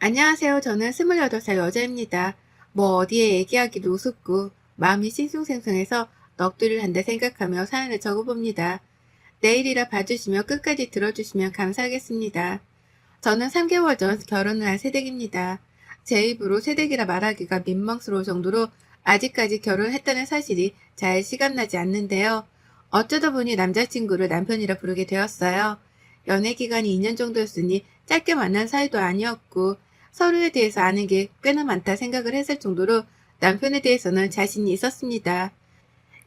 안녕하세요. 저는 28살 여자입니다. 뭐 어디에 얘기하기도 우습고 마음이 싱숭생숭해서 넋두리를 한다 생각하며 사연을 적어봅니다. 내일이라 봐주시며 끝까지 들어주시면 감사하겠습니다. 저는 3개월 전 결혼을 한 새댁입니다. 제 입으로 새댁이라 말하기가 민망스러울 정도로 아직까지 결혼을 했다는 사실이 잘 시감나지 않는데요. 어쩌다 보니 남자친구를 남편이라 부르게 되었어요. 연애 기간이 2년 정도였으니 짧게 만난 사이도 아니었고 서로에 대해서 아는 게 꽤나 많다 생각을 했을 정도로 남편에 대해서는 자신이 있었습니다.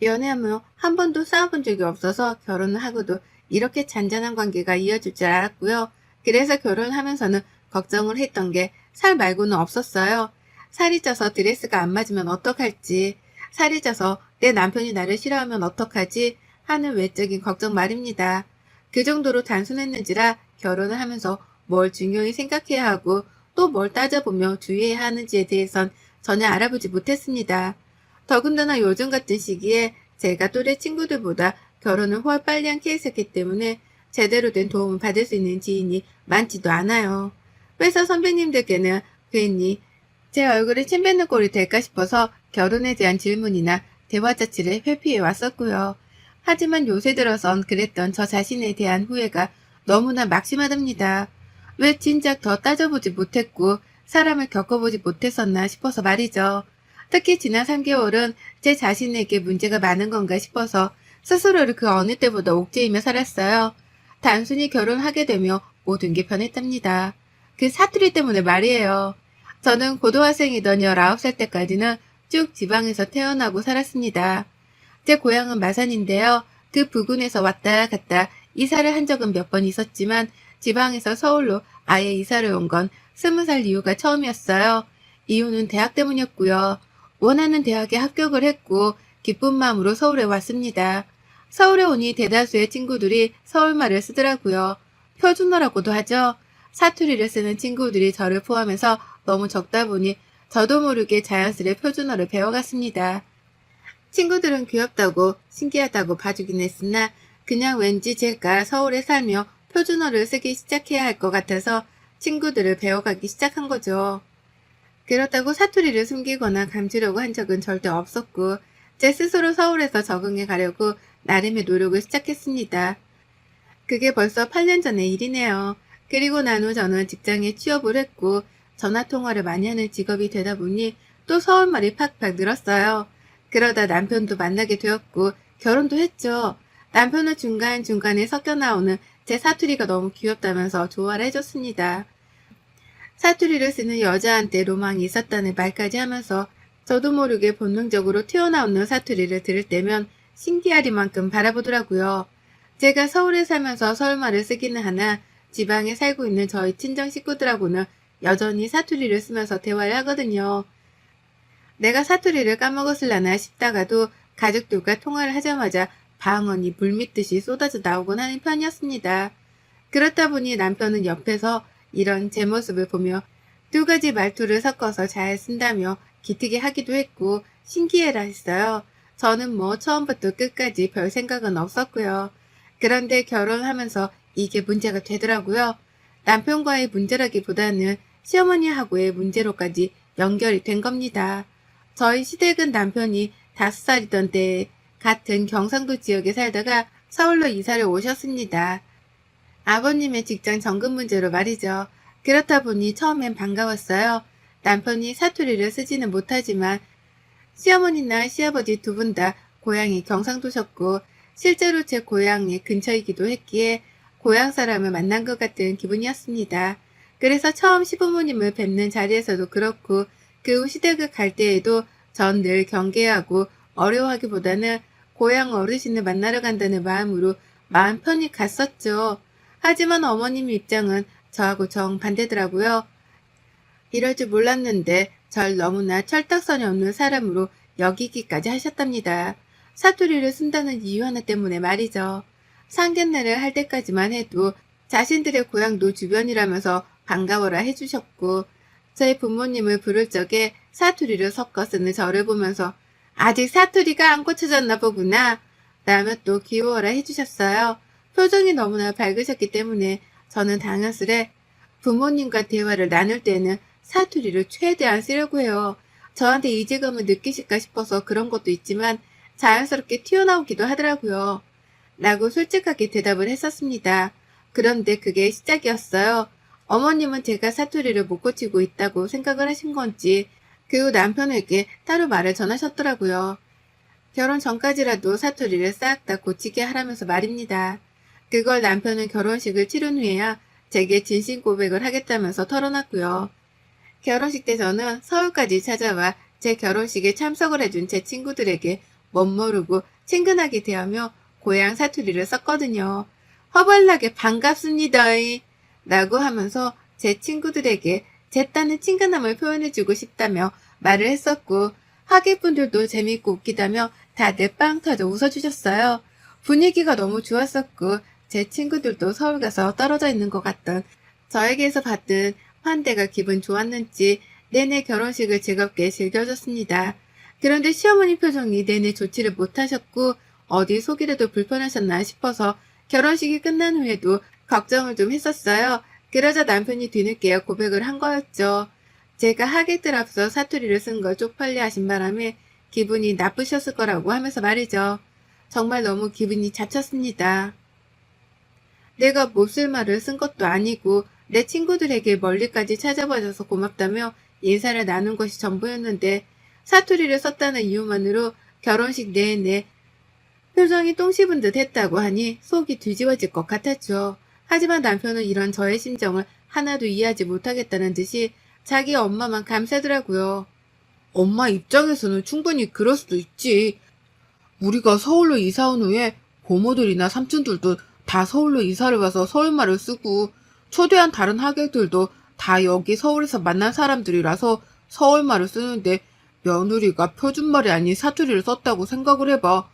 연애하며 한 번도 싸워본 적이 없어서 결혼을 하고도 이렇게 잔잔한 관계가 이어질 줄 알았고요. 그래서 결혼하면서는 걱정을 했던 게 살 말고는 없었어요. 살이 쪄서 드레스가 안 맞으면 어떡할지, 살이 쪄서 내 남편이 나를 싫어하면 어떡하지 하는 외적인 걱정 말입니다. 그 정도로 단순했는지라 결혼을 하면서 뭘 중요히 생각해야 하고 또 뭘 따져보며 주의해야 하는지에 대해선 전혀 알아보지 못했습니다. 더군다나 요즘 같은 시기에 제가 또래 친구들보다 결혼을 훨 빨리 한 케이스였기 때문에 제대로 된 도움을 받을 수 있는 지인이 많지도 않아요. 회사 선배님들께는 괜히 제 얼굴에 침 뱉는 꼴이 될까 싶어서 결혼에 대한 질문이나 대화 자체를 회피해 왔었고요. 하지만 요새 들어선 그랬던 저 자신에 대한 후회가 너무나 막심하답니다. 왜 진작 더 따져보지 못했고 사람을 겪어보지 못했었나 싶어서 말이죠. 특히 지난 3개월은 제 자신에게 문제가 많은 건가 싶어서 스스로를 그 어느 때보다 옥죄이며 살았어요. 단순히 결혼하게 되며 모든 게 변했답니다. 그 사투리 때문에 말이에요. 저는 고등학생이던 19살 때까지는 쭉 지방에서 태어나고 살았습니다. 제 고향은 마산인데요. 그 부근에서 왔다 갔다 이사를 한 적은 몇 번 있었지만 지방에서 서울로 아예 이사를 온 건 20살 이후가 처음이었어요. 이유는 대학 때문이었고요. 원하는 대학에 합격을 했고 기쁜 마음으로 서울에 왔습니다. 서울에 오니 대다수의 친구들이 서울말을 쓰더라고요. 표준어라고도 하죠. 사투리를 쓰는 친구들이 저를 포함해서 너무 적다 보니 저도 모르게 자연스레 표준어를 배워갔습니다. 친구들은 귀엽다고 신기하다고 봐주긴 했으나 그냥 왠지 제가 서울에 살며 표준어를 쓰기 시작해야 할 것 같아서 친구들을 배워가기 시작한 거죠. 그렇다고 사투리를 숨기거나 감추려고 한 적은 절대 없었고 제 스스로 서울에서 적응해 가려고 나름의 노력을 시작했습니다. 그게 벌써 8년 전의 일이네요. 그리고 난 후 저는 직장에 취업을 했고 전화통화를 많이 하는 직업이 되다 보니 또 서울말이 팍팍 늘었어요. 그러다 남편도 만나게 되었고 결혼도 했죠. 남편은 중간중간에 섞여 나오는 제 사투리가 너무 귀엽다면서 좋아를 해줬습니다. 사투리를 쓰는 여자한테 로망이 있었다는 말까지 하면서 저도 모르게 본능적으로 튀어나오는 사투리를 들을 때면 신기하리만큼 바라보더라고요. 제가 서울에 살면서 서울말을 쓰기는 하나 지방에 살고 있는 저희 친정 식구들하고는 여전히 사투리를 쓰면서 대화를 하거든요. 내가 사투리를 까먹었을라나 싶다가도 가족들과 통화를 하자마자 방언이 물밀듯이 쏟아져 나오곤 하는 편이었습니다. 그렇다 보니 남편은 옆에서 이런 제 모습을 보며 두 가지 말투를 섞어서 잘 쓴다며 기특해 하기도 했고 신기해라 했어요. 저는 뭐 처음부터 끝까지 별 생각은 없었고요. 그런데 결혼하면서 이게 문제가 되더라고요. 남편과의 문제라기보다는 시어머니하고의 문제로까지 연결이 된 겁니다. 저희 시댁은 남편이 5살이던 때 같은 경상도 지역에 살다가 서울로 이사를 오셨습니다. 아버님의 직장 정금 문제로 말이죠. 그렇다 보니 처음엔 반가웠어요. 남편이 사투리를 쓰지는 못하지만 시어머니나 시아버지 두 분 다 고향이 경상도셨고 실제로 제 고향이 근처이기도 했기에 고향 사람을 만난 것 같은 기분이었습니다. 그래서 처음 시부모님을 뵙는 자리에서도 그렇고 그 후 시댁을 갈 때에도 전 늘 경계하고 어려워하기보다는 고향 어르신을 만나러 간다는 마음으로 마음 편히 갔었죠. 하지만 어머님 입장은 저하고 정반대더라고요. 이럴 줄 몰랐는데 절 너무나 철딱선이 없는 사람으로 여기기까지 하셨답니다. 사투리를 쓴다는 이유 하나 때문에 말이죠. 상견례를 할 때까지만 해도 자신들의 고향도 주변이라면서 반가워라 해주셨고 저희 부모님을 부를 적에 사투리를 섞어 쓰는 저를 보면서 아직 사투리가 안 고쳐졌나 보구나 라며 또 귀여워라 해주셨어요. 표정이 너무나 밝으셨기 때문에 저는 당연스레 부모님과 대화를 나눌 때는 사투리를 최대한 쓰려고 해요. 저한테 이질감을 느끼실까 싶어서 그런 것도 있지만 자연스럽게 튀어나오기도 하더라고요. 라고 솔직하게 대답을 했었습니다. 그런데 그게 시작이었어요. 어머님은 제가 사투리를 못 고치고 있다고 생각을 하신 건지 그 후 남편에게 따로 말을 전하셨더라고요. 결혼 전까지라도 사투리를 싹 다 고치게 하라면서 말입니다. 그걸 남편은 결혼식을 치른 후에야 제게 진심 고백을 하겠다면서 털어놨고요. 결혼식 때 저는 서울까지 찾아와 제 결혼식에 참석을 해준 제 친구들에게 멋모르고 친근하게 대하며 고향 사투리를 썼거든요. 허벌나게 반갑습니다. 라고 하면서 제 친구들에게 제 딴의 친근함을 표현해주고 싶다며 말을 했었고, 하객분들도 재밌고 웃기다며 다들 빵 터져 웃어주셨어요. 분위기가 너무 좋았었고 제 친구들도 서울 가서 떨어져 있는 것 같던 저에게서 받은 환대가 기분 좋았는지 내내 결혼식을 즐겁게 즐겨줬습니다. 그런데 시어머니 표정이 내내 좋지를 못하셨고 어디 속이라도 불편하셨나 싶어서 결혼식이 끝난 후에도 걱정을 좀 했었어요. 그러자 남편이 뒤늦게 고백을 한 거였죠. 제가 하객들 앞서 사투리를 쓴 걸 쪽팔려 하신 바람에 기분이 나쁘셨을 거라고 하면서 말이죠. 정말 너무 기분이 잡쳤습니다. 내가 몹쓸 말을 쓴 것도 아니고 내 친구들에게 멀리까지 찾아봐줘서 고맙다며 인사를 나눈 것이 전부였는데 사투리를 썼다는 이유만으로 결혼식 내내 표정이 똥 씹은 듯 했다고 하니 속이 뒤집어질 것 같았죠. 하지만 남편은 이런 저의 심정을 하나도 이해하지 못하겠다는 듯이 자기 엄마만 감싸더라고요. 엄마 입장에서는 충분히 그럴 수도 있지. 우리가 서울로 이사 온 후에 고모들이나 삼촌들도 다 서울로 이사를 와서 서울말을 쓰고 초대한 다른 하객들도 다 여기 서울에서 만난 사람들이라서 서울말을 쓰는데 며느리가 표준말이 아닌 사투리를 썼다고 생각을 해봐.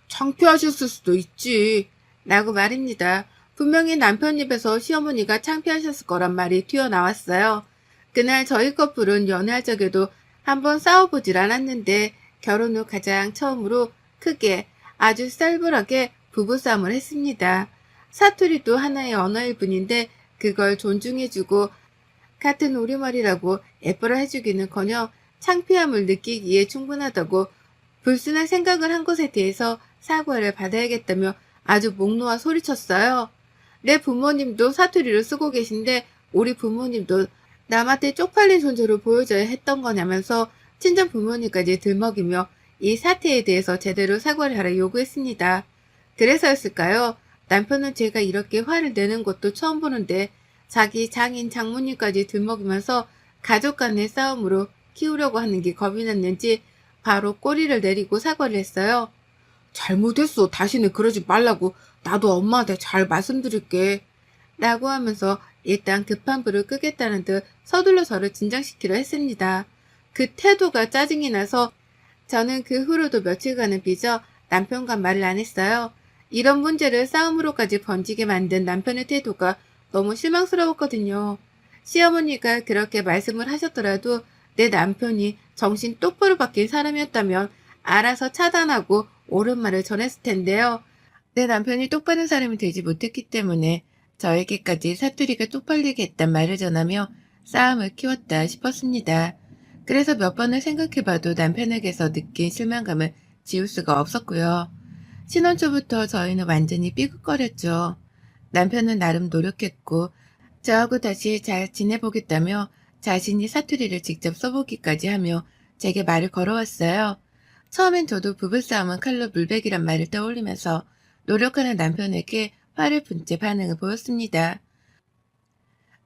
창피하셨을 수도 있지. 라고 말입니다. 분명히 남편 입에서 시어머니가 창피하셨을 거란 말이 튀어나왔어요. 그날 저희 커플은 연애할 적에도 한번 싸워보질 않았는데 결혼 후 가장 처음으로 크게 아주 쌀벌하게 부부싸움을 했습니다. 사투리도 하나의 언어일 뿐인데 그걸 존중해주고 같은 우리말이라고 예뻐라 해주기는커녕 창피함을 느끼기에 충분하다고 불순한 생각을 한 것에 대해서 사과를 받아야겠다며 아주 목 놓아 소리쳤어요. 내 부모님도 사투리를 쓰고 계신데 우리 부모님도 남한테 쪽팔린 존재로 보여줘야 했던 거냐면서 친정 부모님까지 들먹이며 이 사태에 대해서 제대로 사과를 하라 요구했습니다. 그래서였을까요? 남편은 제가 이렇게 화를 내는 것도 처음 보는데 자기 장인 장모님까지 들먹이면서 가족 간의 싸움으로 키우려고 하는 게 겁이 났는지 바로 꼬리를 내리고 사과를 했어요. 잘못했어. 다시는 그러지 말라고 나도 엄마한테 잘 말씀드릴게. 라고 하면서 일단 급한 불을 끄겠다는 듯 서둘러 저를 진정시키려 했습니다. 그 태도가 짜증이 나서 저는 그 후로도 며칠간은 빚어 남편과 말을 안 했어요. 이런 문제를 싸움으로까지 번지게 만든 남편의 태도가 너무 실망스러웠거든요. 시어머니가 그렇게 말씀을 하셨더라도 내 남편이 정신 똑바로 바뀐 사람이었다면 알아서 차단하고 옳은 말을 전했을 텐데요. 내 남편이 똑바른 사람이 되지 못했기 때문에 저에게까지 사투리가 쪽팔리게 했단 말을 전하며 싸움을 키웠다 싶었습니다. 그래서 몇 번을 생각해봐도 남편에게서 느낀 실망감을 지울 수가 없었고요. 신혼 초부터 저희는 완전히 삐걱거렸죠. 남편은 나름 노력했고 저하고 다시 잘 지내보겠다며 자신이 사투리를 직접 써보기까지 하며 제게 말을 걸어왔어요. 처음엔 저도 부부싸움은 칼로 물베기란 말을 떠올리면서 노력하는 남편에게 화를 푼 채 반응을 보였습니다.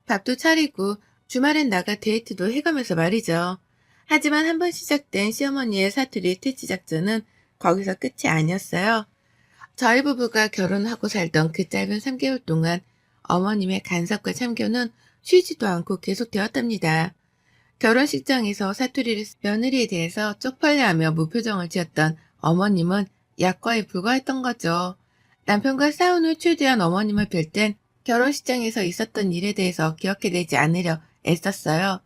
밥도 차리고 주말엔 나가 데이트도 해가면서 말이죠. 하지만 한번 시작된 시어머니의 사투리 퇴치 작전은 거기서 끝이 아니었어요. 저희 부부가 결혼하고 살던 그 짧은 3개월 동안 어머님의 간섭과 참견은 쉬지도 않고 계속되었답니다. 결혼식장에서 사투리를 며느리에 대해서 쪽팔려하며 무표정을 지었던 어머님은 약과에 불과했던 거죠. 남편과 싸운 후 최대한 어머님을 뵐 땐 결혼식장에서 있었던 일에 대해서 기억해내지 않으려 애썼어요.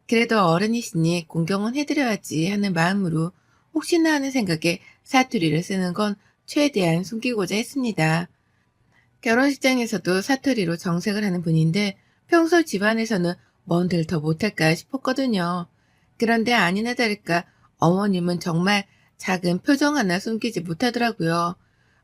그래도 어른이시니 공경은 해드려야지 하는 마음으로 혹시나 하는 생각에 사투리를 쓰는 건 최대한 숨기고자 했습니다. 결혼식장에서도 사투리로 정색을 하는 분인데 평소 집안에서는 뭔들 더 못할까 싶었거든요. 그런데 아니나 다를까 어머님은 정말 작은 표정 하나 숨기지 못하더라고요.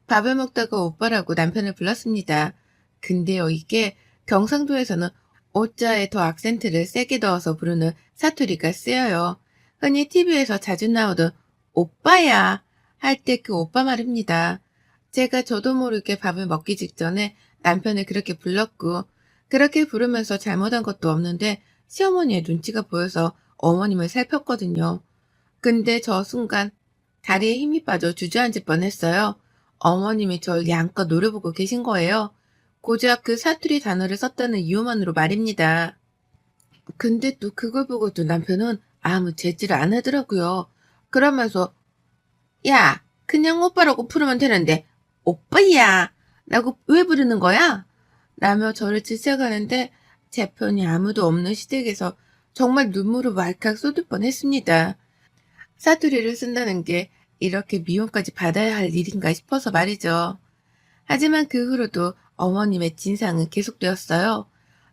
밥을 먹다가 오빠라고 남편을 불렀습니다. 근데요, 이게 경상도에서는 오자에 더 악센트를 세게 넣어서 부르는 사투리가 쓰여요. 흔히 TV에서 자주 나오던 오빠야 할 때 그 오빠 말입니다. 제가 저도 모르게 밥을 먹기 직전에 남편을 그렇게 불렀고 그렇게 부르면서 잘못한 것도 없는데 시어머니의 눈치가 보여서 어머님을 살폈거든요. 근데 저 순간 다리에 힘이 빠져 주저앉을 뻔했어요. 어머님이 절 양껏 노려보고 계신 거예요. 고작 그 사투리 단어를 썼다는 이유만으로 말입니다. 근데 또 그걸 보고도 남편은 아무 제지를 안 하더라고요. 그러면서 야, 그냥 오빠라고 부르면 되는데 오빠야 라고 왜 부르는 거야? 라며 저를 질책하는데 제 편이 아무도 없는 시댁에서 정말 눈물을 왈칵 쏟을 뻔했습니다. 사투리를 쓴다는 게 이렇게 미움까지 받아야 할 일인가 싶어서 말이죠. 하지만 그 후로도 어머님의 진상은 계속되었어요.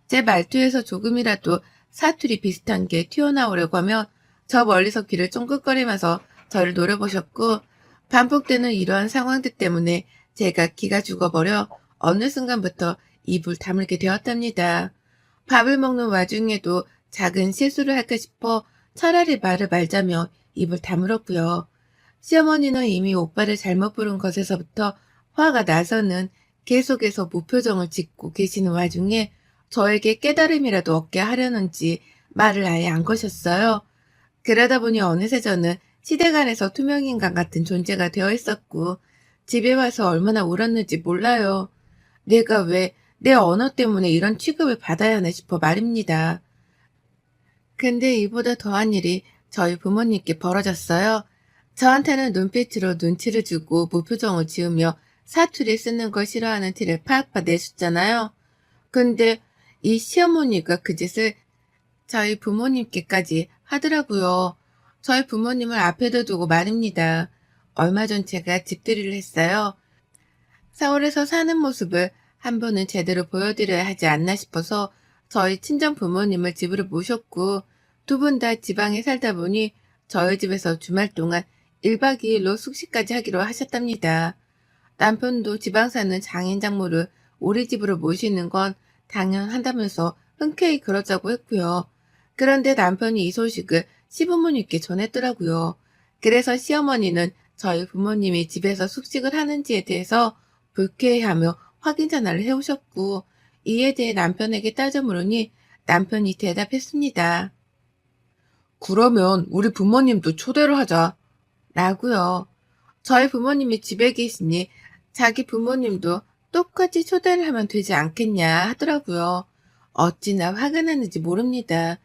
제 말투에서 조금이라도 사투리 비슷한 게 튀어나오려고 하면 저 멀리서 귀를 쫑긋거리면서 저를 노려보셨고 반복되는 이러한 상황들 때문에 제가 기가 죽어버려 어느 순간부터 입을 다물게 되었답니다. 밥을 먹는 와중에도 작은 실수를 할까 싶어 차라리 말을 말자며 입을 다물었고요. 시어머니는 이미 오빠를 잘못 부른 것에서부터 화가 나서는 계속해서 무표정을 짓고 계시는 와중에 저에게 깨달음이라도 얻게 하려는지 말을 아예 안 거셨어요. 그러다 보니 어느새 저는 시댁 안에서 투명인간 같은 존재가 되어 있었고 집에 와서 얼마나 울었는지 몰라요. 내가 왜 내 언어 때문에 이런 취급을 받아야 하나 싶어 말입니다. 근데 이보다 더한 일이 저희 부모님께 벌어졌어요. 저한테는 눈빛으로 눈치를 주고 무표정을 지으며 사투리 쓰는 걸 싫어하는 티를 팍팍 내셨잖아요. 근데 이 시어머니가 그 짓을 저희 부모님께까지 하더라고요. 저희 부모님을 앞에다 두고 말입니다. 얼마 전 제가 집들이를 했어요. 서울에서 사는 모습을 한 번은 제대로 보여드려야 하지 않나 싶어서 저희 친정 부모님을 집으로 모셨고 두 분 다 지방에 살다 보니 저희 집에서 주말 동안 1박 2일로 숙식까지 하기로 하셨답니다. 남편도 지방 사는 장인 장모를 우리 집으로 모시는 건 당연하다면서 흔쾌히 그러자고 했고요. 그런데 남편이 이 소식을 시부모님께 전했더라고요. 그래서 시어머니는 저희 부모님이 집에서 숙식을 하는지에 대해서 불쾌해하며 확인 전화를 해오셨고 이에 대해 남편에게 따져 물으니 남편이 대답했습니다. 그러면 우리 부모님도 초대를 하자. 라고요. 저희 부모님이 집에 계시니 자기 부모님도 똑같이 초대를 하면 되지 않겠냐 하더라고요. 어찌나 화가 나는지 모릅니다.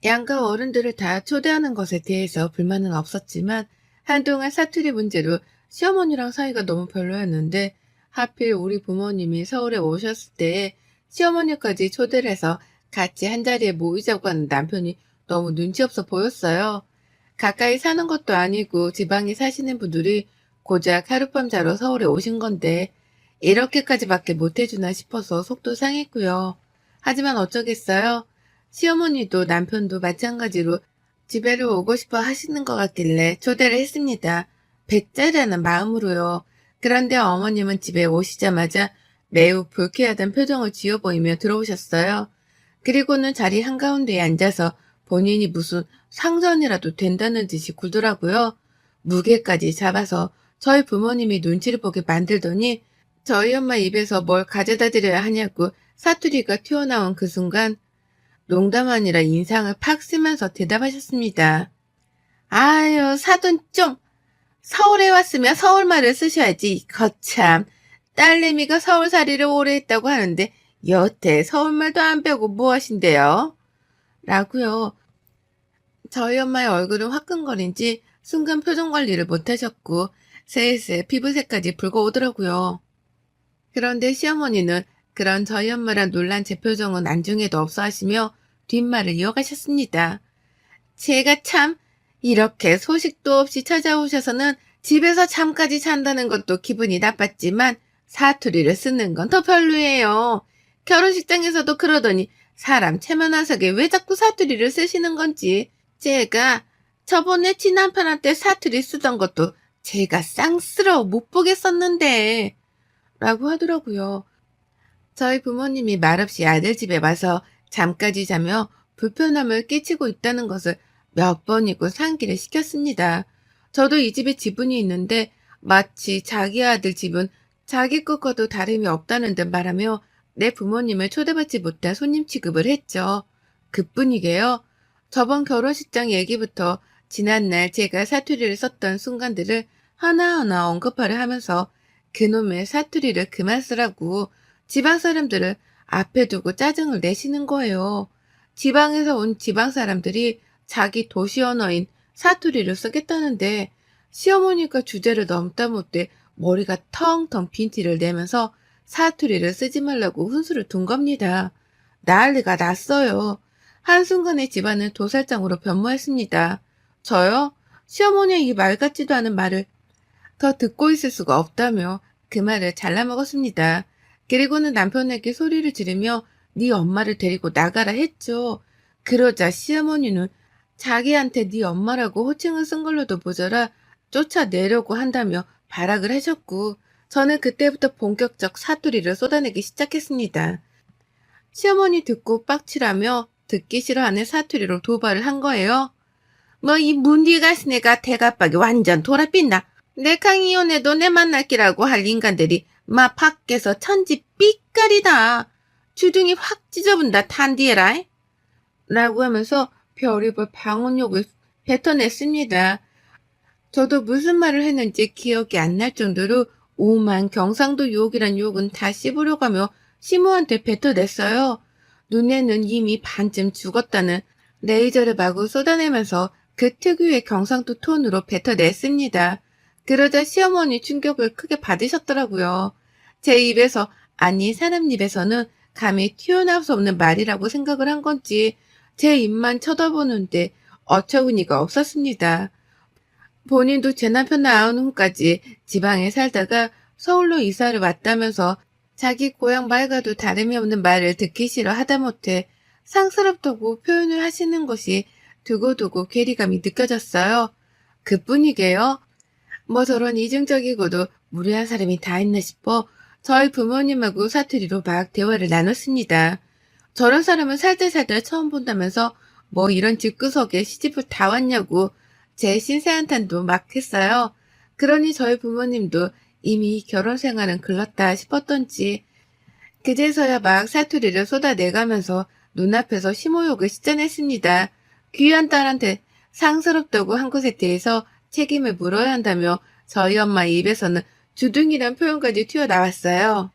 양가 어른들을 다 초대하는 것에 대해서 불만은 없었지만 한동안 사투리 문제로 시어머니랑 사이가 너무 별로였는데 하필 우리 부모님이 서울에 오셨을 때에 시어머니까지 초대를 해서 같이 한자리에 모이자고 하는 남편이 너무 눈치 없어 보였어요. 가까이 사는 것도 아니고 지방에 사시는 분들이 고작 하룻밤 자러 서울에 오신 건데 이렇게까지밖에 못해주나 싶어서 속도 상했고요. 하지만 어쩌겠어요. 시어머니도 남편도 마찬가지로 집에로 오고 싶어 하시는 것 같길래 초대를 했습니다. 배짜라는 마음으로요. 그런데 어머님은 집에 오시자마자 매우 불쾌하던 표정을 지어 보이며 들어오셨어요. 그리고는 자리 한가운데에 앉아서 본인이 무슨 상전이라도 된다는 듯이 굴더라고요. 무게까지 잡아서 저희 부모님이 눈치를 보게 만들더니 저희 엄마 입에서 뭘 가져다 드려야 하냐고 사투리가 튀어나온 그 순간 농담 아니라 인상을 팍 쓰면서 대답하셨습니다. 아유, 사돈 좀 서울에 왔으면 서울말을 쓰셔야지. 거참 딸내미가 서울살이를 오래 했다고 하는데 여태 서울말도 안 배우고 뭐 하신대요? 라고요. 저희 엄마의 얼굴은 화끈거린지 순간 표정 관리를 못하셨고 슬슬 피부색까지 붉어오더라고요. 그런데 시어머니는 그런 저희 엄마랑 놀란 제 표정은 안중에도 없어 하시며 뒷말을 이어가셨습니다. 제가 참 이렇게 소식도 없이 찾아오셔서는 집에서 잠까지 잔다는 것도 기분이 나빴지만 사투리를 쓰는 건 더 별로예요. 결혼식장에서도 그러더니 사람 체면하석에 왜 자꾸 사투리를 쓰시는 건지. 제가 저번에 친남편한테 사투리 쓰던 것도 제가 쌍스러워 못 보겠었는데 라고 하더라고요. 저희 부모님이 말없이 아들 집에 와서 잠까지 자며 불편함을 끼치고 있다는 것을 몇 번이고 상기를 시켰습니다. 저도 이 집에 지분이 있는데 마치 자기 아들 집은 자기 것과도 다름이 없다는 듯 말하며 내 부모님을 초대받지 못한 손님 취급을 했죠. 그뿐이게요. 저번 결혼식장 얘기부터 지난날 제가 사투리를 썼던 순간들을 하나하나 언급하려 하면서 그놈의 사투리를 그만 쓰라고 지방 사람들을 앞에 두고 짜증을 내시는 거예요. 지방에서 온 지방 사람들이 자기 도시 언어인 사투리를 쓰겠다는데 시어머니가 주제를 넘다 못해 머리가 텅텅 빈 티를 내면서 사투리를 쓰지 말라고 훈수를 둔 겁니다. 난리가 났어요. 한순간에 집안은 도살장으로 변모했습니다. 저요? 시어머니의 이 말 같지도 않은 말을 더 듣고 있을 수가 없다며 그 말을 잘라먹었습니다. 그리고는 남편에게 소리를 지르며 네 엄마를 데리고 나가라 했죠. 그러자 시어머니는 자기한테 네 엄마라고 호칭을 쓴 걸로도 모자라 쫓아내려고 한다며 발악을 하셨고 저는 그때부터 본격적 사투리를 쏟아내기 시작했습니다. 시어머니 듣고 빡치라며 듣기 싫어하는 사투리로 도발을 한 거예요. 뭐 이 문디 가신 애가 대가빡이 완전 돌아빛나. 내 강이혼해도 내 만날기라고 할 인간들이 마 밖에서 천지 삐까리다. 주둥이 확 찢어본다 탄디에라. 라고 하면서 별의별 방언욕을 뱉어냈습니다. 저도 무슨 말을 했는지 기억이 안 날 정도로 오만 경상도 욕이란 욕은 다 씹으려가며 시모한테 뱉어냈어요. 눈에는 이미 반쯤 죽었다는 레이저를 마구 쏟아내면서 그 특유의 경상도 톤으로 뱉어냈습니다. 그러자 시어머니 충격을 크게 받으셨더라고요. 제 입에서, 아니 사람 입에서는 감히 튀어나올 수 없는 말이라고 생각을 한 건지 제 입만 쳐다보는데 어처구니가 없었습니다. 본인도 제 남편 낳은 후까지 지방에 살다가 서울로 이사를 왔다면서 자기 고향 말과도 다름이 없는 말을 듣기 싫어 하다못해 상스럽다고 표현을 하시는 것이 두고두고 괴리감이 느껴졌어요. 그뿐이게요. 뭐 저런 이중적이고도 무례한 사람이 다 있나 싶어 저희 부모님하고 사투리로 막 대화를 나눴습니다. 저런 사람은 살들살들 처음 본다면서 뭐 이런 집구석에 시집을 다 왔냐고 제 신세한탄도 막 했어요. 그러니 저희 부모님도 이미 결혼 생활은 글렀다 싶었던지 그제서야 막 사투리를 쏟아내가면서 눈앞에서 심호욕을 시전했습니다. 귀한 딸한테 상스럽다고 한 것에 대해서 책임을 물어야 한다며 저희 엄마 입에서는 주둥이란 표현까지 튀어나왔어요.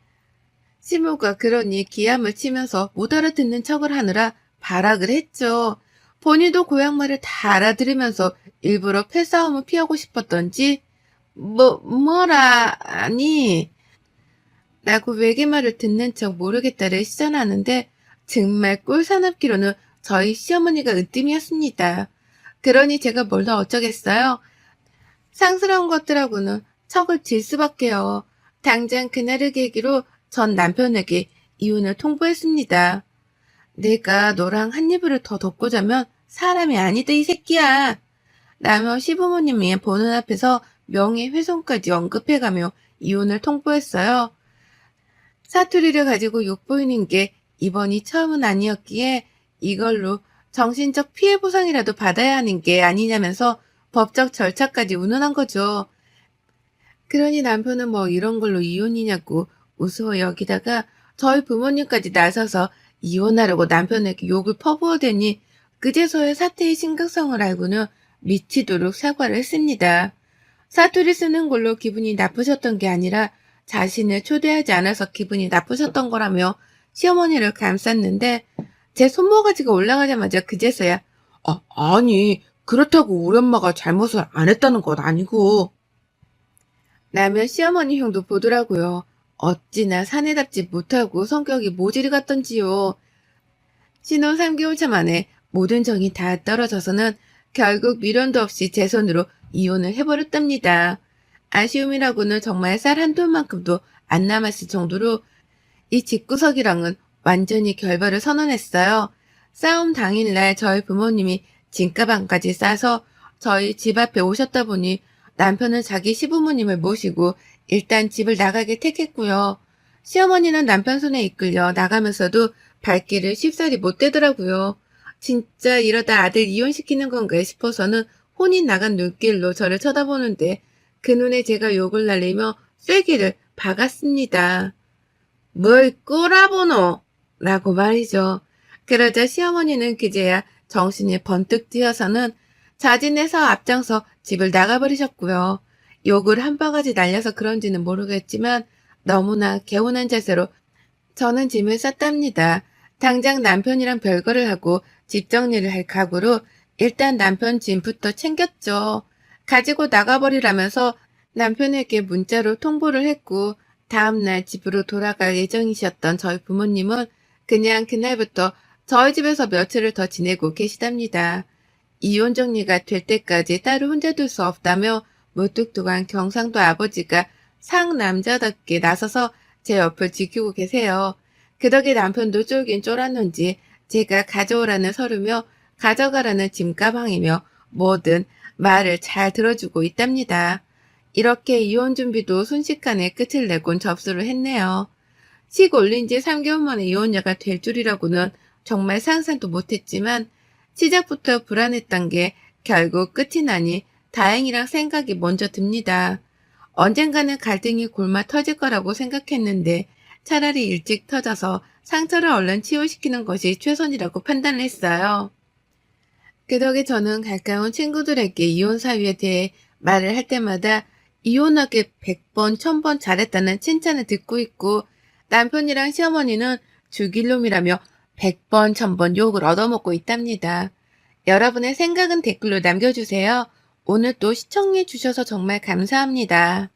시모가 그러니 기함을 치면서 못 알아듣는 척을 하느라 발악을 했죠. 본인도 고향말을 다 알아들으면서 일부러 패싸움을 피하고 싶었던지 아니 라고 외계말을 듣는 척 모르겠다를 시전하는데 정말 꼴사납기로는 저희 시어머니가 으뜸이었습니다. 그러니 제가 뭘 더 어쩌겠어요. 상스러운 것들하고는 척을 질 수밖에요. 당장 그날을 계기로 전 남편에게 이혼을 통보했습니다. 내가 너랑 한 이불을 더 덮고 자면 사람이 아니다 이 새끼야. 라며 시부모님이 보는 앞에서 명예훼손까지 언급해가며 이혼을 통보했어요. 사투리를 가지고 욕보이는 게 이번이 처음은 아니었기에 이걸로 정신적 피해 보상이라도 받아야 하는 게 아니냐면서 법적 절차까지 운운한 거죠. 그러니 남편은 뭐 이런 걸로 이혼이냐고 우스워 여기다가 저희 부모님까지 나서서 이혼하려고 남편에게 욕을 퍼부어대니 그제서야 사태의 심각성을 알고는 미치도록 사과를 했습니다. 사투리 쓰는 걸로 기분이 나쁘셨던 게 아니라 자신을 초대하지 않아서 기분이 나쁘셨던 거라며 시어머니를 감쌌는데 제 손모가지가 올라가자마자 그제서야 아니 그렇다고 우리 엄마가 잘못을 안 했다는 건 아니고 라며 시어머니 형도 보더라고요. 어찌나 사내답지 못하고 성격이 모질이 같던지요. 신혼 3개월 차 만에 모든 정이 다 떨어져서는 결국 미련도 없이 제 손으로 이혼을 해버렸답니다. 아쉬움이라고는 정말 쌀 한 돈만큼도 안 남았을 정도로 이 집구석이랑은 완전히 결별을 선언했어요. 싸움 당일날 저희 부모님이 짐가방까지 싸서 저희 집 앞에 오셨다 보니 남편은 자기 시부모님을 모시고 일단 집을 나가게 택했고요. 시어머니는 남편 손에 이끌려 나가면서도 발길을 쉽사리 못 대더라고요. 진짜 이러다 아들 이혼시키는 건가 싶어서는 혼이 나간 눈길로 저를 쳐다보는데 그 눈에 제가 욕을 날리며 쐐기를 박았습니다. 뭘 꼬라보노? 라고 말이죠. 그러자 시어머니는 그제야 정신이 번뜩 드어서는 자진해서 앞장서 집을 나가버리셨고요. 욕을 한 바가지 날려서 그런지는 모르겠지만 너무나 개운한 자세로 저는 짐을 쌌답니다. 당장 남편이랑 별거를 하고 집 정리를 할 각오로 일단 남편 짐부터 챙겼죠. 가지고 나가버리라면서 남편에게 문자로 통보를 했고 다음날 집으로 돌아갈 예정이셨던 저희 부모님은 그냥 그날부터 저희 집에서 며칠을 더 지내고 계시답니다. 이혼 정리가 될 때까지 딸을 혼자 둘 수 없다며 무뚝뚝한 경상도 아버지가 상남자답게 나서서 제 옆을 지키고 계세요. 그 덕에 남편도 쫄긴 쫄았는지 제가 가져오라는 서류며 가져가라는 짐가방이며 뭐든 말을 잘 들어주고 있답니다. 이렇게 이혼 준비도 순식간에 끝을 내곤 접수를 했네요. 식 올린 지 3개월 만에 이혼녀가 될 줄이라고는 정말 상상도 못했지만 시작부터 불안했던 게 결국 끝이 나니 다행이란 생각이 먼저 듭니다. 언젠가는 갈등이 골마 터질 거라고 생각했는데 차라리 일찍 터져서 상처를 얼른 치유시키는 것이 최선이라고 판단을 했어요. 그 덕에 저는 가까운 친구들에게 이혼 사유에 대해 말을 할 때마다 이혼하게 100번, 1000번 잘했다는 칭찬을 듣고 있고 남편이랑 시어머니는 죽일 놈이라며 100번, 1000번 욕을 얻어먹고 있답니다. 여러분의 생각은 댓글로 남겨주세요. 오늘 또 시청해주셔서 정말 감사합니다.